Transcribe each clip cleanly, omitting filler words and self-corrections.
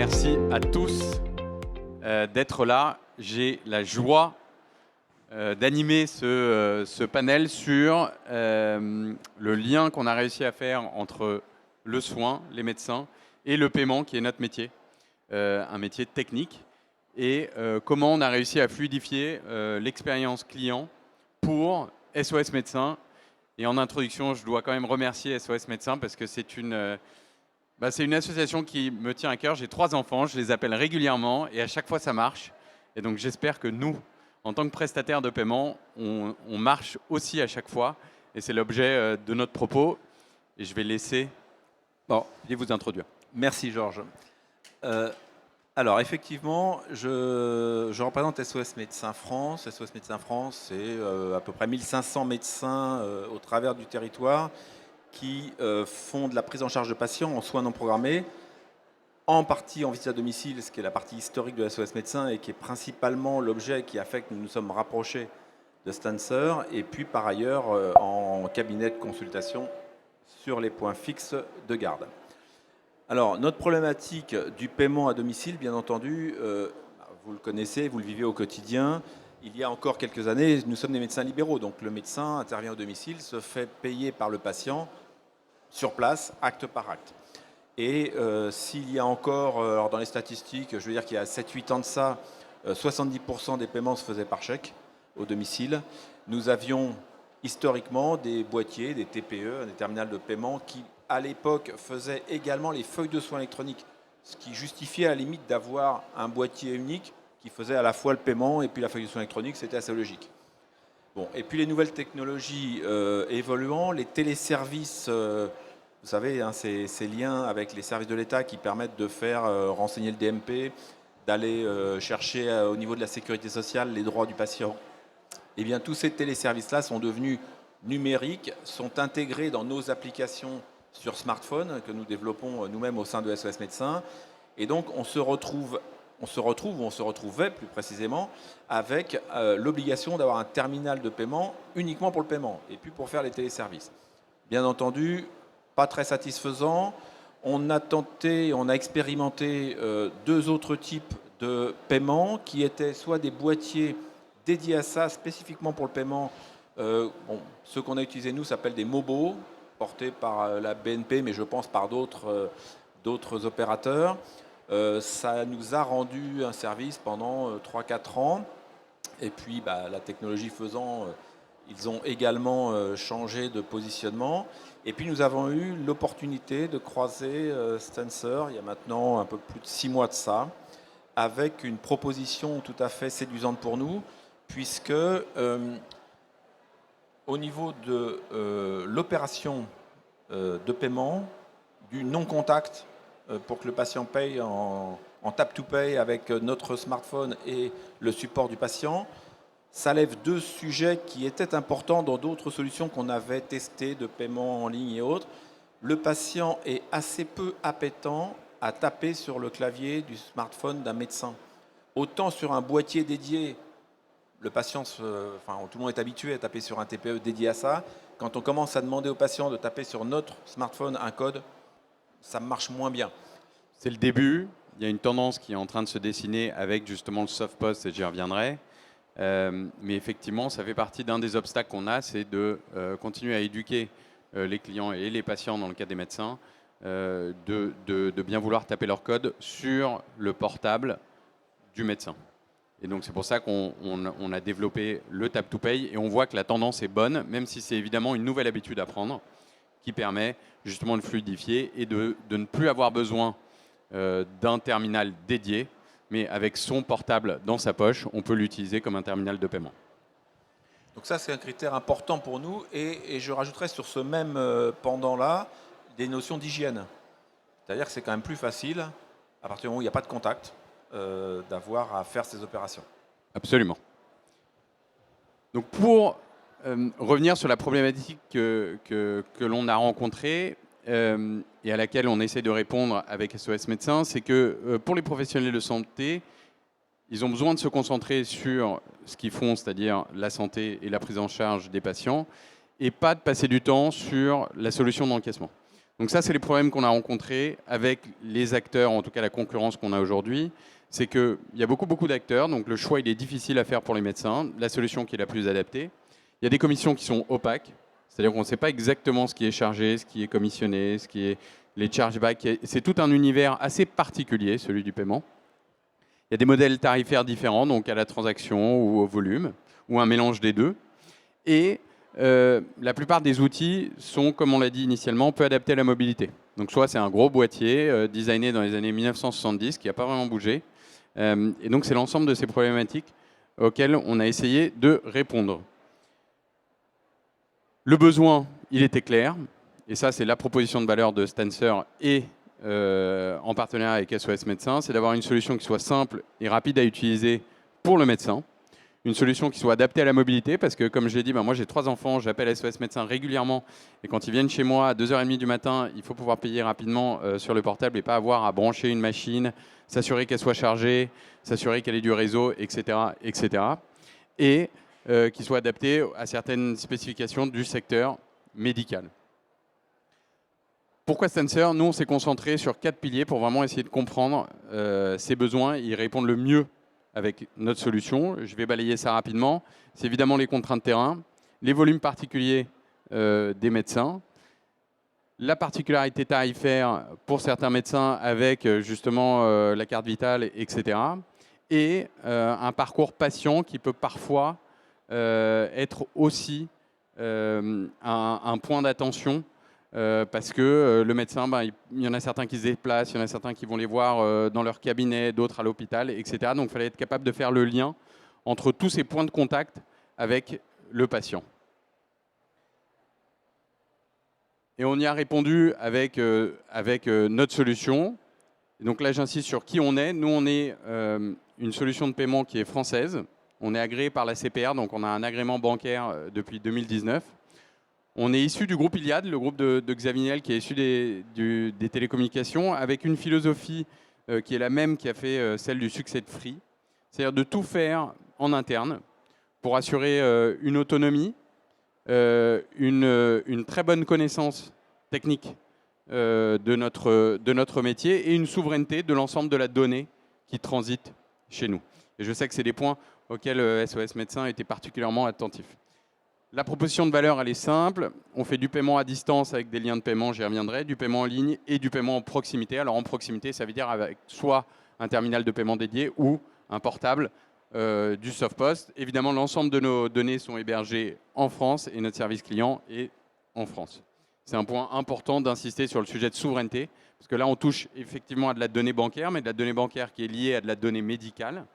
Merci à tous d'être là. J'ai la joie d'animer ce panel sur le lien qu'on a réussi à faire entre le soin, les médecins, et le paiement, qui est notre métier, un métier technique, et comment on a réussi à fluidifier l'expérience client pour SOS Médecins. Et en introduction, je dois quand même remercier SOS Médecins parce que c'est une association qui me tient à cœur. J'ai 3 enfants, je les appelle régulièrement et à chaque fois ça marche. Et donc j'espère que nous, en tant que prestataires de paiement, on marche aussi à chaque fois. Et c'est l'objet de notre propos. Et je vais laisser vous introduire. Merci Georges. Alors effectivement, je représente SOS Médecins France. SOS Médecins France, c'est à peu près 1500 médecins au travers du territoire qui font de la prise en charge de patients en soins non programmés, en partie en visite à domicile, ce qui est la partie historique de SOS Médecins et qui est principalement l'objet qui a fait que nous nous sommes rapprochés de Stancer, et puis par ailleurs en cabinet de consultation sur les points fixes de garde. Alors, notre problématique du paiement à domicile, bien entendu, vous le connaissez, vous le vivez au quotidien. Il y a encore quelques années, nous sommes des médecins libéraux, donc le médecin intervient au domicile, se fait payer par le patient sur place, acte par acte. Et s'il y a encore, alors dans les statistiques, je veux dire qu'il y a 7-8 ans de ça, 70% des paiements se faisaient par chèque au domicile. Nous avions historiquement des boîtiers, des TPE, des terminals de paiement qui, à l'époque, faisaient également les feuilles de soins électroniques, ce qui justifiait à la limite d'avoir un boîtier unique qui faisait à la fois le paiement et puis la feuille de soins électronique, c'était assez logique. Bon, et puis les nouvelles technologies évoluant, les téléservices, vous savez, hein, ces liens avec les services de l'État qui permettent de faire renseigner le DMP, d'aller chercher au niveau de la sécurité sociale les droits du patient. Eh bien, tous ces téléservices-là sont devenus numériques, sont intégrés dans nos applications sur smartphone que nous développons nous-mêmes au sein de SOS Médecins. Et donc, on se retrouvait plus précisément, avec l'obligation d'avoir un terminal de paiement uniquement pour le paiement et puis pour faire les téléservices. Bien entendu, pas très satisfaisant. On a expérimenté 2 autres types de paiement qui étaient soit des boîtiers dédiés à ça, spécifiquement pour le paiement. Ceux qu'on a utilisés, nous, s'appellent des MOBO, portés par la BNP, mais je pense par d'autres opérateurs. Ça nous a rendu un service pendant 3-4 ans. Et puis, la technologie faisant, ils ont également changé de positionnement. Et puis, nous avons eu l'opportunité de croiser Stancer, il y a maintenant un peu plus de 6 mois de ça, avec une proposition tout à fait séduisante pour nous, puisque au niveau de l'opération de paiement, du non-contact, pour que le patient paye en tap-to-pay avec notre smartphone et le support du patient, ça lève 2 sujets qui étaient importants dans d'autres solutions qu'on avait testées de paiement en ligne et autres. Le patient est assez peu appétent à taper sur le clavier du smartphone d'un médecin. Autant sur un boîtier dédié, le patient, tout le monde est habitué à taper sur un TPE dédié à ça. Quand on commence à demander au patient de taper sur notre smartphone un code, ça marche moins bien. C'est le début. Il y a une tendance qui est en train de se dessiner avec justement le soft POS, et j'y reviendrai. Mais effectivement, ça fait partie d'un des obstacles qu'on a, c'est de continuer à éduquer les clients et les patients, dans le cas des médecins, de bien vouloir taper leur code sur le portable du médecin. Et donc c'est pour ça qu'on a développé le tap-to-pay, et on voit que la tendance est bonne, même si c'est évidemment une nouvelle habitude à prendre, qui permet justement de fluidifier et de ne plus avoir besoin d'un terminal dédié, mais avec son portable dans sa poche, on peut l'utiliser comme un terminal de paiement. Donc ça, c'est un critère important pour nous, et je rajouterais sur ce même pendant-là des notions d'hygiène. C'est-à-dire que c'est quand même plus facile, à partir du moment où il n'y a pas de contact, d'avoir à faire ces opérations. Absolument. Donc pour revenir sur la problématique que l'on a rencontrée et à laquelle on essaie de répondre avec SOS Médecins, c'est que pour les professionnels de santé, ils ont besoin de se concentrer sur ce qu'ils font, c'est-à-dire la santé et la prise en charge des patients, et pas de passer du temps sur la solution d'encaissement. Donc ça, c'est les problèmes qu'on a rencontrés avec les acteurs, en tout cas la concurrence qu'on a aujourd'hui. C'est qu'il y a beaucoup d'acteurs, donc le choix il est difficile à faire pour les médecins, la solution qui est la plus adaptée. Il y a des commissions qui sont opaques, c'est-à-dire qu'on ne sait pas exactement ce qui est chargé, ce qui est commissionné, ce qui est les chargebacks. C'est tout un univers assez particulier, celui du paiement. Il y a des modèles tarifaires différents, donc à la transaction ou au volume, ou un mélange des deux. Et la plupart des outils sont, comme on l'a dit initialement, peu adaptés à la mobilité. Donc soit c'est un gros boîtier designé dans les années 1970 qui n'a pas vraiment bougé. Et donc c'est l'ensemble de ces problématiques auxquelles on a essayé de répondre. Le besoin, il était clair. Et ça, c'est la proposition de valeur de Stancer et en partenariat avec SOS Médecins, c'est d'avoir une solution qui soit simple et rapide à utiliser pour le médecin. Une solution qui soit adaptée à la mobilité, parce que comme je l'ai dit, moi j'ai 3 enfants, j'appelle SOS Médecins régulièrement, et quand ils viennent chez moi à 2h30 du matin, il faut pouvoir payer rapidement sur le portable et pas avoir à brancher une machine, s'assurer qu'elle soit chargée, s'assurer qu'elle ait du réseau, etc. etc. et qui soit adaptée à certaines spécifications du secteur médical. Pourquoi Stancer? Nous, on s'est concentré sur 4 piliers pour vraiment essayer de comprendre ces besoins et y répondre le mieux avec notre solution. Je vais balayer ça rapidement. C'est évidemment les contraintes terrain, les volumes particuliers des médecins, la particularité tarifaire pour certains médecins avec justement la carte vitale, etc. Et un parcours patient qui peut parfois être aussi un point d'attention parce que le médecin, il y en a certains qui se déplacent, il y en a certains qui vont les voir dans leur cabinet, d'autres à l'hôpital, etc. Donc il fallait être capable de faire le lien entre tous ces points de contact avec le patient. Et on y a répondu avec notre solution. Et donc là, j'insiste sur qui on est. Nous, on est une solution de paiement qui est française. On est agréé par la CPR, donc on a un agrément bancaire depuis 2019. On est issu du groupe Iliad, le groupe de Xavier Niel qui est issu des télécommunications, avec une philosophie qui est la même qui a fait celle du succès de Free, c'est-à-dire de tout faire en interne pour assurer une autonomie, une très bonne connaissance technique de notre métier et une souveraineté de l'ensemble de la donnée qui transite chez nous. Et je sais que c'est des points auxquels SOS Médecins était particulièrement attentif. La proposition de valeur, elle est simple. On fait du paiement à distance avec des liens de paiement, j'y reviendrai, du paiement en ligne et du paiement en proximité. Alors en proximité, ça veut dire avec soit un terminal de paiement dédié ou un portable du SoftPost. Évidemment, l'ensemble de nos données sont hébergées en France et notre service client est en France. C'est un point important d'insister sur le sujet de souveraineté, parce que là, on touche effectivement à de la donnée bancaire, mais de la donnée bancaire qui est liée à de la donnée médicale.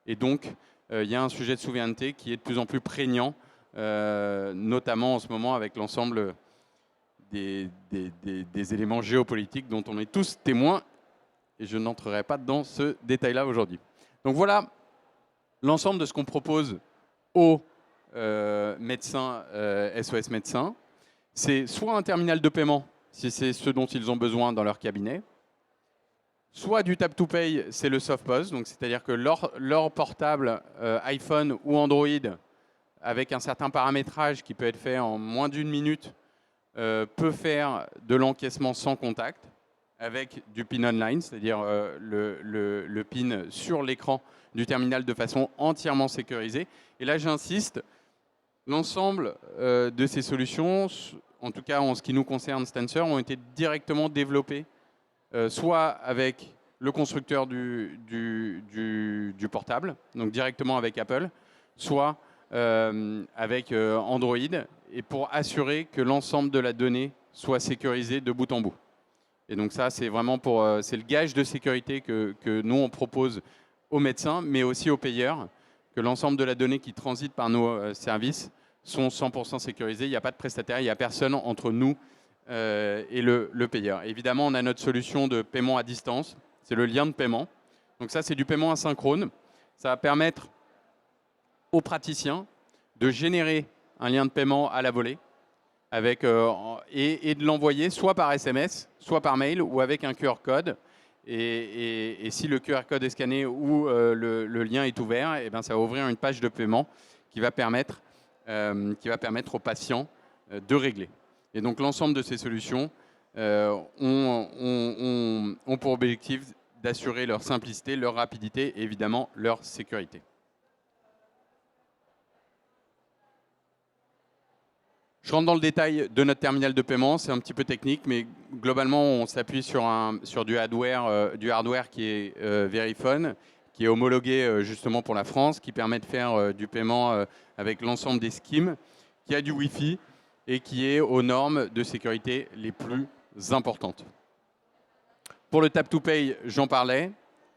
Et donc, il y a un sujet de souveraineté qui est de plus en plus prégnant, notamment en ce moment avec l'ensemble des éléments géopolitiques dont on est tous témoins, et je n'entrerai pas dans ce détail-là aujourd'hui. Donc voilà l'ensemble de ce qu'on propose aux médecins SOS Médecins. C'est soit un terminal de paiement, si c'est ce dont ils ont besoin dans leur cabinet, soit du tap-to-pay, c'est le SoftPost, donc c'est-à-dire que leur portable iPhone ou Android, avec un certain paramétrage qui peut être fait en moins d'1 minute, peut faire de l'encaissement sans contact, avec du PIN online, c'est-à-dire le PIN sur l'écran du terminal de façon entièrement sécurisée. Et là, j'insiste, l'ensemble de ces solutions, en tout cas en ce qui nous concerne Stancer, ont été directement développées, soit avec le constructeur du portable, donc directement avec Apple, soit avec Android, et pour assurer que l'ensemble de la donnée soit sécurisée de bout en bout. Et donc ça, c'est vraiment c'est le gage de sécurité que nous, on propose aux médecins, mais aussi aux payeurs, que l'ensemble de la donnée qui transite par nos services sont 100% sécurisés. Il n'y a pas de prestataire, il n'y a personne entre nous et le payeur. Évidemment, on a notre solution de paiement à distance, c'est le lien de paiement. Donc ça, c'est du paiement asynchrone. Ça va permettre aux praticiens de générer un lien de paiement à la volée avec, et de l'envoyer soit par SMS, soit par mail ou avec un QR code. Et si le QR code est scanné ou le lien est ouvert, et ben ça va ouvrir une page de paiement qui va permettre aux patients de régler. Et donc l'ensemble de ces solutions ont pour objectif d'assurer leur simplicité, leur rapidité et évidemment leur sécurité. Je rentre dans le détail de notre terminal de paiement, c'est un petit peu technique, mais globalement, on s'appuie sur du hardware qui est Verifone, qui est homologué justement pour la France, qui permet de faire du paiement avec l'ensemble des schemes, qui a du Wi-Fi et qui est aux normes de sécurité les plus importantes. Pour le Tap to Pay, j'en parlais.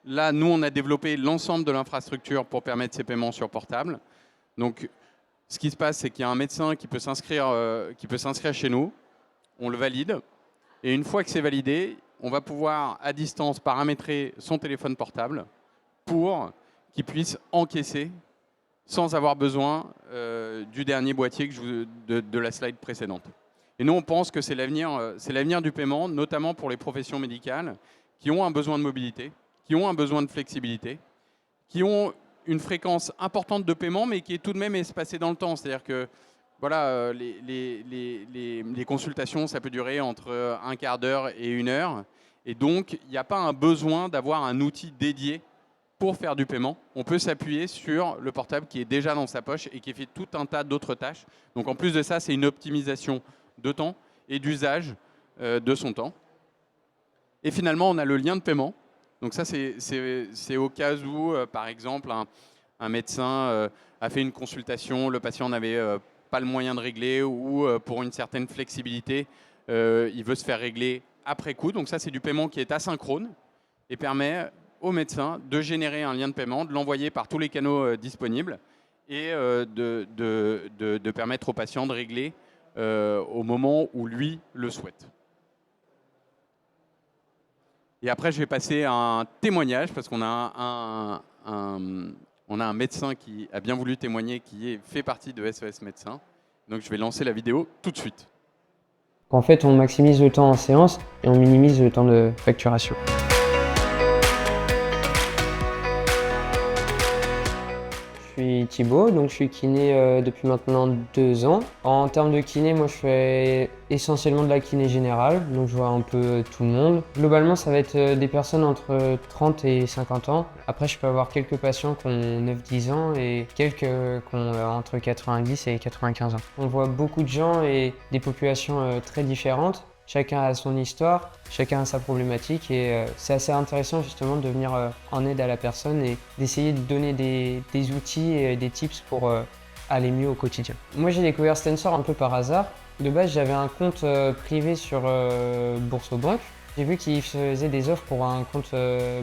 Là, nous, on a développé l'ensemble de l'infrastructure pour permettre ces paiements sur portable. Donc, ce qui se passe, c'est qu'il y a un médecin qui peut s'inscrire chez nous, on le valide, et une fois que c'est validé, on va pouvoir à distance paramétrer son téléphone portable pour qu'il puisse encaisser sans avoir besoin du dernier boîtier de la slide précédente. Et nous, on pense que c'est l'avenir du paiement, notamment pour les professions médicales qui ont un besoin de mobilité, qui ont un besoin de flexibilité, qui ont une fréquence importante de paiement, mais qui est tout de même espacée dans le temps. C'est-à-dire que voilà, les consultations, ça peut durer entre un quart d'heure et 1 heure. Et donc, il n'y a pas un besoin d'avoir un outil dédié pour faire du paiement. On peut s'appuyer sur le portable qui est déjà dans sa poche et qui fait tout un tas d'autres tâches. Donc, en plus de ça, c'est une optimisation de temps et d'usage de son temps. Et finalement, on a le lien de paiement. Donc ça, c'est au cas où, par exemple, un médecin a fait une consultation, le patient n'avait pas le moyen de régler ou pour une certaine flexibilité, il veut se faire régler après coup. Donc ça, c'est du paiement qui est asynchrone et permet au médecin de générer un lien de paiement, de l'envoyer par tous les canaux disponibles et de permettre au patient de régler au moment où lui le souhaite. Et après, je vais passer à un témoignage parce qu'on a un médecin qui a bien voulu témoigner, qui fait partie de SOS Médecins. Donc, je vais lancer la vidéo tout de suite. En fait, on maximise le temps en séance et on minimise le temps de facturation. Je suis Thibaut, donc je suis kiné depuis maintenant 2 ans. En termes de kiné, moi je fais essentiellement de la kiné générale, donc je vois un peu tout le monde. Globalement, ça va être des personnes entre 30 et 50 ans. Après, je peux avoir quelques patients qui ont 9-10 ans et quelques qui ont entre 90 et 95 ans. On voit beaucoup de gens et des populations très différentes. Chacun a son histoire, chacun a sa problématique et c'est assez intéressant justement de venir en aide à la personne et d'essayer de donner des outils et des tips pour aller mieux au quotidien. Moi j'ai découvert Stensor un peu par hasard. De base j'avais un compte privé sur Boursobank. J'ai vu qu'ils faisaient des offres pour un compte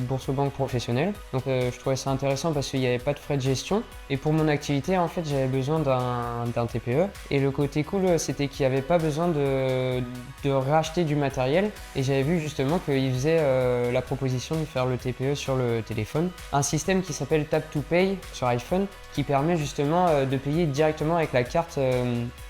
Boursobank professionnel. Donc je trouvais ça intéressant parce qu'il n'y avait pas de frais de gestion. Et pour mon activité, en fait, j'avais besoin d'un TPE. Et le côté cool, c'était qu'il n'y avait pas besoin de racheter du matériel. Et j'avais vu justement qu'ils faisaient la proposition de faire le TPE sur le téléphone. Un système qui s'appelle Tap to Pay sur iPhone qui permet justement de payer directement avec la carte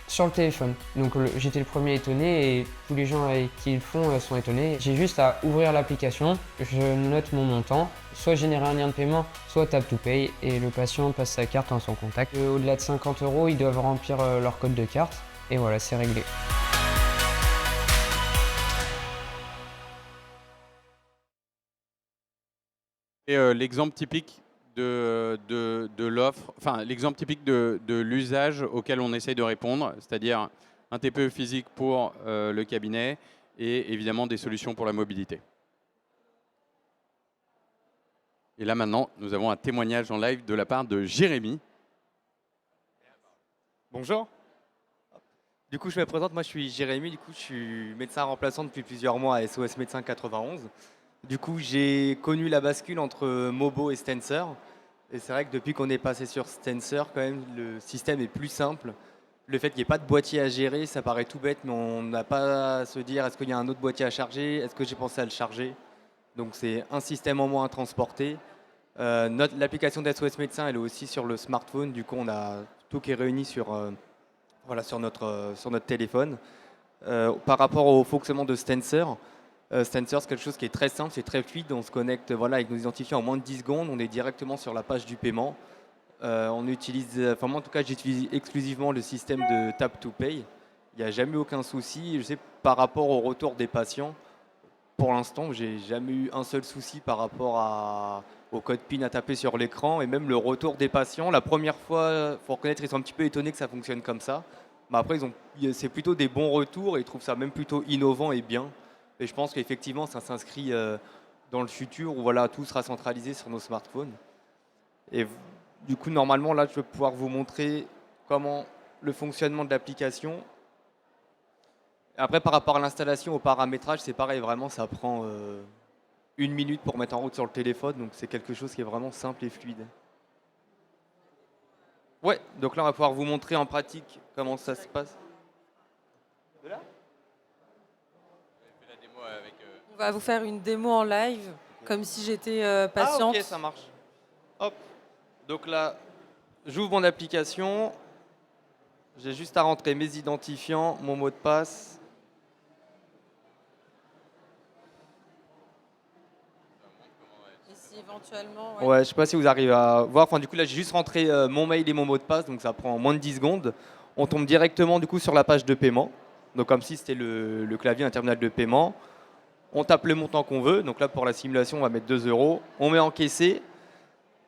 sur le téléphone. Donc j'étais le premier étonné et tous les gens avec qui ils le font sont étonnés. J'ai juste à ouvrir l'application, je note mon montant, soit générer un lien de paiement, soit Tap to Pay et le patient passe sa carte en son contact. Au-delà de 50 €, ils doivent remplir leur code de carte et voilà, c'est réglé. Et l'exemple typique de l'offre, enfin l'exemple typique de l'usage auquel on essaye de répondre, c'est-à-dire un TPE physique pour le cabinet et évidemment des solutions pour la mobilité. Et là maintenant, nous avons un témoignage en live de la part de Jérémy. Bonjour. Du coup, je me présente, moi je suis Jérémy, du coup je suis médecin remplaçant depuis plusieurs mois à SOS Médecins 91. Du coup, j'ai connu la bascule entre Mobo et Stensor. Et c'est vrai que depuis qu'on est passé sur Stensor, quand même, le système est plus simple. Le fait qu'il n'y ait pas de boîtier à gérer, ça paraît tout bête, mais on n'a pas à se dire est-ce qu'il y a un autre boîtier à charger, est-ce que j'ai pensé à le charger. Donc c'est un système en moins à transporter. L'application d'SOS Médecins, elle est aussi sur le smartphone. Du coup, on a tout qui est réuni sur notre téléphone. Par rapport au fonctionnement de Stensor, Stensor, c'est quelque chose qui est très simple, c'est très fluide. On se connecte avec nos identifiants en moins de 10 secondes. On est directement sur la page du paiement. On utilise, moi en tout cas, j'utilise exclusivement le système de Tap to Pay. Il n'y a jamais eu aucun souci. Je sais par rapport au retour des patients, pour l'instant, j'ai jamais eu un seul souci par rapport au code PIN à taper sur l'écran et même le retour des patients. La première fois, faut reconnaître, ils sont un petit peu étonnés que ça fonctionne comme ça. Mais après, c'est plutôt des bons retours et ils trouvent ça même plutôt innovant et bien. Et je pense qu'effectivement, ça s'inscrit dans le futur où voilà, tout sera centralisé sur nos smartphones. Et du coup, normalement, là, je vais pouvoir vous montrer comment le fonctionnement de l'application. Après, par rapport à l'installation, au paramétrage, c'est pareil, vraiment, ça prend 1 minute pour mettre en route sur le téléphone, donc c'est quelque chose qui est vraiment simple et fluide. Ouais, donc là, on va pouvoir vous montrer en pratique comment ça se passe. De là ? On va vous faire une démo en live, comme si j'étais Ah, patiente. ok, ça marche. Hop. Donc là, j'ouvre mon application. J'ai juste à rentrer mes identifiants, mon mot de passe. Ici, éventuellement, Ouais, je sais pas si vous arrivez à voir. Enfin, du coup, là, j'ai juste rentré mon mail et mon mot de passe, donc ça prend moins de 10 secondes. On tombe directement du coup sur la page de paiement. Donc comme si c'était le clavier, un terminal de paiement. On tape le montant qu'on veut. Donc là, pour la simulation, on va mettre 2 euros. On met encaissé.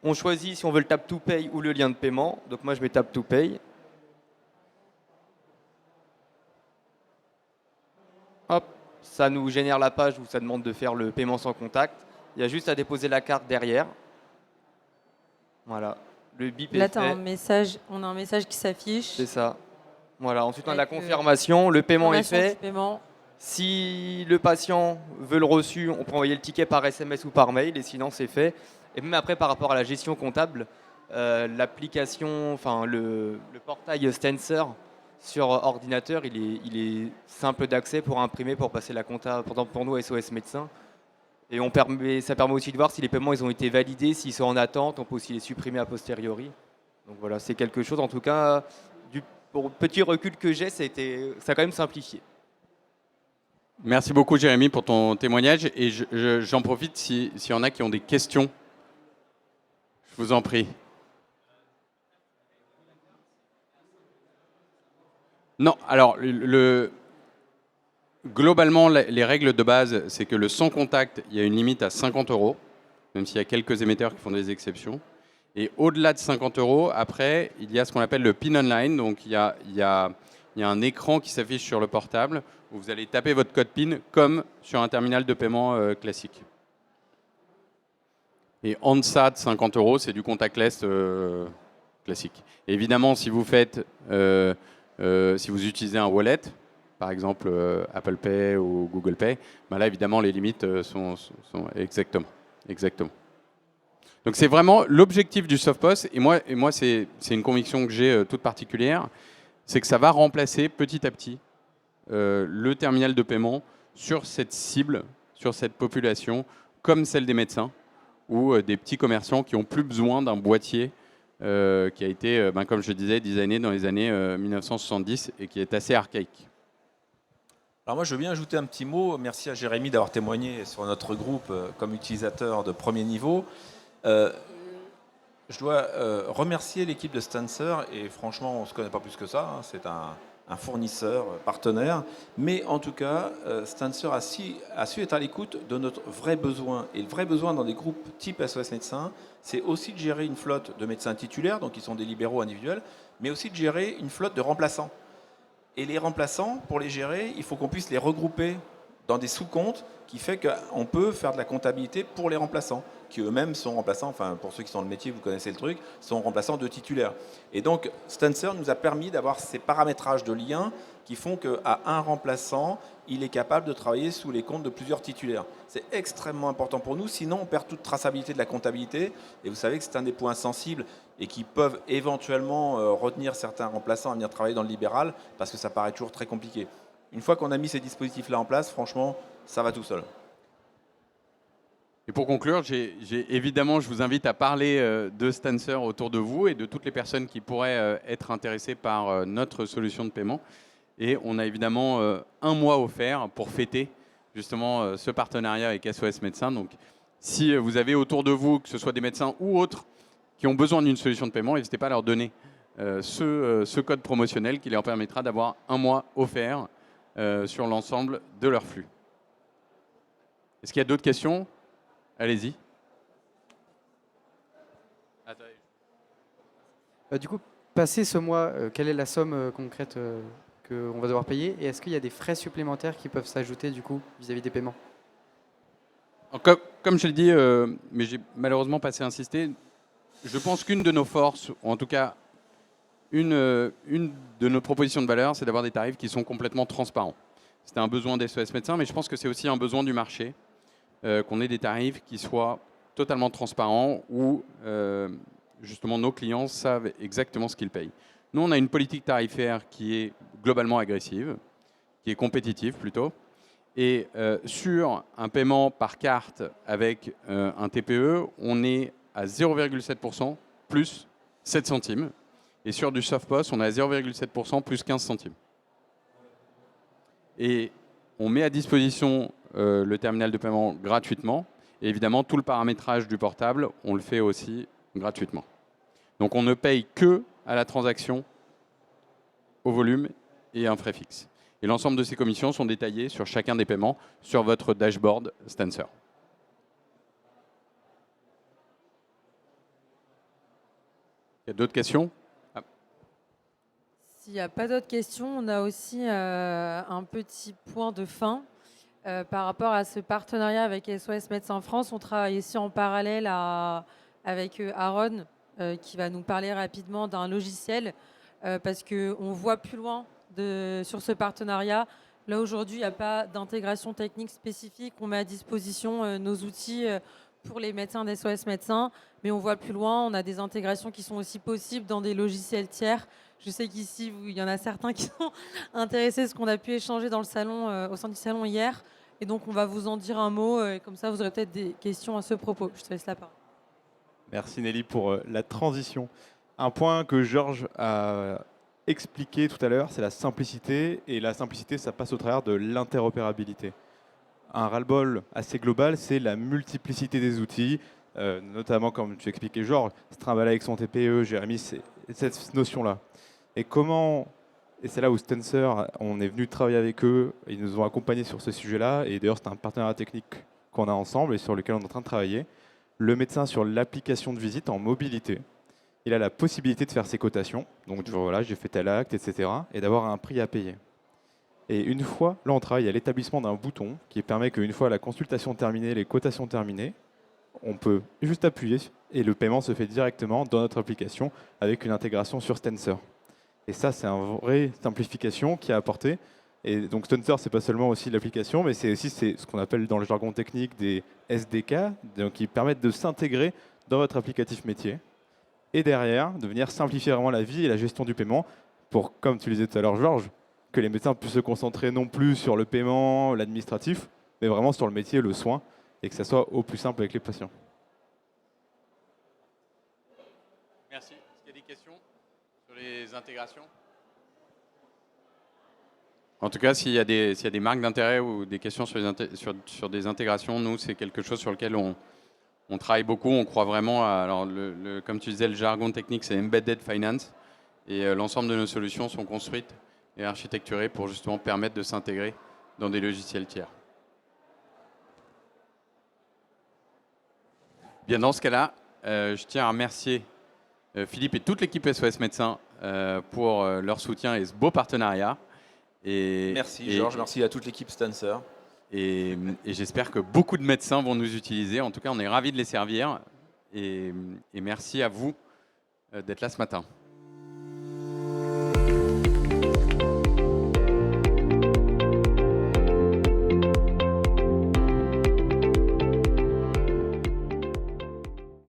On choisit si on veut le tap to pay ou le lien de paiement. Donc moi, je mets tap to pay. Hop, ça nous génère la page où ça demande de faire le paiement sans contact. Il y a juste à déposer la carte derrière. Voilà, le bip Là, est fait. on a un message qui s'affiche. C'est ça. Voilà, ensuite on a la Avec, confirmation, le paiement est Confirmation du fait. paiement. Si le patient veut le reçu, on peut envoyer le ticket par SMS ou par mail, et sinon c'est fait. Et même après, par rapport à la gestion comptable, l'application, enfin le portail Stancer sur ordinateur, il est simple d'accès pour imprimer, pour passer la compta, par exemple pour nous SOS médecins. Et ça permet aussi de voir si les paiements ils ont été validés, s'ils sont en attente, on peut aussi les supprimer a posteriori. Donc voilà, c'est quelque chose, en tout cas, pour le petit recul que j'ai, ça a quand même simplifié. Merci beaucoup Jérémy pour ton témoignage et j'en profite s'il y en a qui ont des questions. Je vous en prie. Non, alors globalement les règles de base c'est que le sans contact, il y a une limite à 50 €, même s'il y a quelques émetteurs qui font des exceptions. Et au-delà de 50 €, après, il y a ce qu'on appelle le PIN online. Donc il y a un écran qui s'affiche sur le portable où vous allez taper votre code PIN comme sur un terminal de paiement classique. Et en deçà de 50 €, c'est du contactless classique. Et évidemment, si vous utilisez un wallet, par exemple Apple Pay ou Google Pay, ben là évidemment les limites sont exactement. Donc c'est vraiment l'objectif du SoftPOS, et moi c'est une conviction que j'ai toute particulière, c'est que ça va remplacer petit à petit le terminal de paiement sur cette cible, sur cette population, comme celle des médecins ou des petits commerçants qui n'ont plus besoin d'un boîtier qui a été, comme je le disais, designé dans les années 1970 et qui est assez archaïque. Alors moi, je veux bien ajouter un petit mot. Merci à Jérémy d'avoir témoigné sur notre groupe comme utilisateur de premier niveau. Je dois remercier l'équipe de Stancer, et franchement, on ne se connaît pas plus que ça. Hein. C'est un fournisseur, partenaire. Mais en tout cas, Stancer a su être à l'écoute de notre vrai besoin. Et le vrai besoin dans des groupes type SOS Médecins, c'est aussi de gérer une flotte de médecins titulaires, donc qui sont des libéraux individuels, mais aussi de gérer une flotte de remplaçants. Et les remplaçants, pour les gérer, il faut qu'on puisse les regrouper dans des sous-comptes, qui fait qu'on peut faire de la comptabilité pour les remplaçants, qui eux-mêmes sont remplaçants, enfin pour ceux qui sont dans le métier, vous connaissez le truc, sont remplaçants de titulaires. Et donc Stancer nous a permis d'avoir ces paramétrages de liens qui font qu'à un remplaçant, il est capable de travailler sous les comptes de plusieurs titulaires. C'est extrêmement important pour nous, sinon on perd toute traçabilité de la comptabilité, et vous savez que c'est un des points sensibles et qui peuvent éventuellement retenir certains remplaçants à venir travailler dans le libéral, parce que ça paraît toujours très compliqué. Une fois qu'on a mis ces dispositifs-là en place, franchement, ça va tout seul. Et pour conclure, évidemment, je vous invite à parler de Stancer autour de vous et de toutes les personnes qui pourraient être intéressées par notre solution de paiement. Et on a évidemment un mois offert pour fêter justement ce partenariat avec SOS Médecins. Donc, si vous avez autour de vous, que ce soit des médecins ou autres, qui ont besoin d'une solution de paiement, n'hésitez pas à leur donner ce code promotionnel qui leur permettra d'avoir un mois offert sur l'ensemble de leur flux. Est-ce qu'il y a d'autres questions? Allez-y. Du coup, passé ce mois, quelle est la somme concrète qu'on va devoir payer? Et est-ce qu'il y a des frais supplémentaires qui peuvent s'ajouter du coup vis-à-vis des paiements? Comme je l'ai dit, mais j'ai malheureusement pas assez insisté, je pense qu'une de nos forces, ou en tout cas une de nos propositions de valeur, c'est d'avoir des tarifs qui sont complètement transparents. C'était un besoin des SOS médecins, mais je pense que c'est aussi un besoin du marché, qu'on ait des tarifs qui soient totalement transparents, où justement nos clients savent exactement ce qu'ils payent. Nous, on a une politique tarifaire qui est globalement agressive, qui est compétitive plutôt. Et sur un paiement par carte avec un TPE, on est à 0,7% plus 7 centimes. Et sur du SoftPOS, on est à 0,7% plus 15 centimes. Et on met à disposition le terminal de paiement gratuitement. Et évidemment, tout le paramétrage du portable, on le fait aussi gratuitement. Donc on ne paye que à la transaction, au volume et un frais fixe. Et l'ensemble de ces commissions sont détaillées sur chacun des paiements sur votre dashboard Stancer. Il y a d'autres questions? S'il n'y a pas d'autres questions, on a aussi un petit point de fin par rapport à ce partenariat avec SOS Médecins France. On travaille ici en parallèle avec Aaron qui va nous parler rapidement d'un logiciel parce qu'on voit plus loin sur ce partenariat. Là, aujourd'hui, il n'y a pas d'intégration technique spécifique. On met à disposition nos outils pour les médecins d'SOS Médecins, mais on voit plus loin. On a des intégrations qui sont aussi possibles dans des logiciels tiers. Je sais qu'ici, il y en a certains qui sont intéressés à ce qu'on a pu échanger dans le salon, au sein du salon hier. Et donc, on va vous en dire un mot. Et comme ça, vous aurez peut-être des questions à ce propos. Je te laisse la parole. Merci Nelly pour la transition. Un point que Georges a expliqué tout à l'heure, c'est la simplicité. Et la simplicité, ça passe au travers de l'interopérabilité. Un ras-le-bol assez global, c'est la multiplicité des outils, notamment comme tu expliquais Georges, se trimballer avec son TPE, Jérémy, c'est cette notion-là. Et c'est là où Stancer, on est venu travailler avec eux, ils nous ont accompagnés sur ce sujet-là, et d'ailleurs c'est un partenariat technique qu'on a ensemble et sur lequel on est en train de travailler. Le médecin sur l'application de visite en mobilité, il a la possibilité de faire ses cotations, donc voilà, j'ai fait tel acte, etc., et d'avoir un prix à payer. Et une fois, là on travaille à l'établissement d'un bouton qui permet qu'une fois la consultation terminée, les cotations terminées, on peut juste appuyer et le paiement se fait directement dans notre application avec une intégration sur Stancer. Et ça, c'est une vraie simplification qui a apporté. Et donc Stancer, c'est pas seulement aussi l'application, mais c'est aussi ce qu'on appelle dans le jargon technique des SDK, donc qui permettent de s'intégrer dans votre applicatif métier. Et derrière, de venir simplifier vraiment la vie et la gestion du paiement pour, comme tu le disais tout à l'heure, Georges, que les médecins puissent se concentrer non plus sur le paiement, l'administratif, mais vraiment sur le métier, le soin, et que ça soit au plus simple avec les patients. Merci. Est-ce qu'il y a des questions sur les intégrations? En tout cas, s'il y a des marques d'intérêt ou des questions sur des intégrations, nous, c'est quelque chose sur lequel on travaille beaucoup. On croit vraiment à, alors comme tu disais, le jargon technique, c'est Embedded Finance. Et l'ensemble de nos solutions sont construites et architecturées pour justement permettre de s'intégrer dans des logiciels tiers. Bien, dans ce cas-là, je tiens à remercier Philippe et toute l'équipe SOS Médecins pour leur soutien et ce beau partenariat. Merci Georges, merci à toute l'équipe Stancer. Et j'espère que beaucoup de médecins vont nous utiliser. En tout cas, on est ravis de les servir. Et merci à vous d'être là ce matin.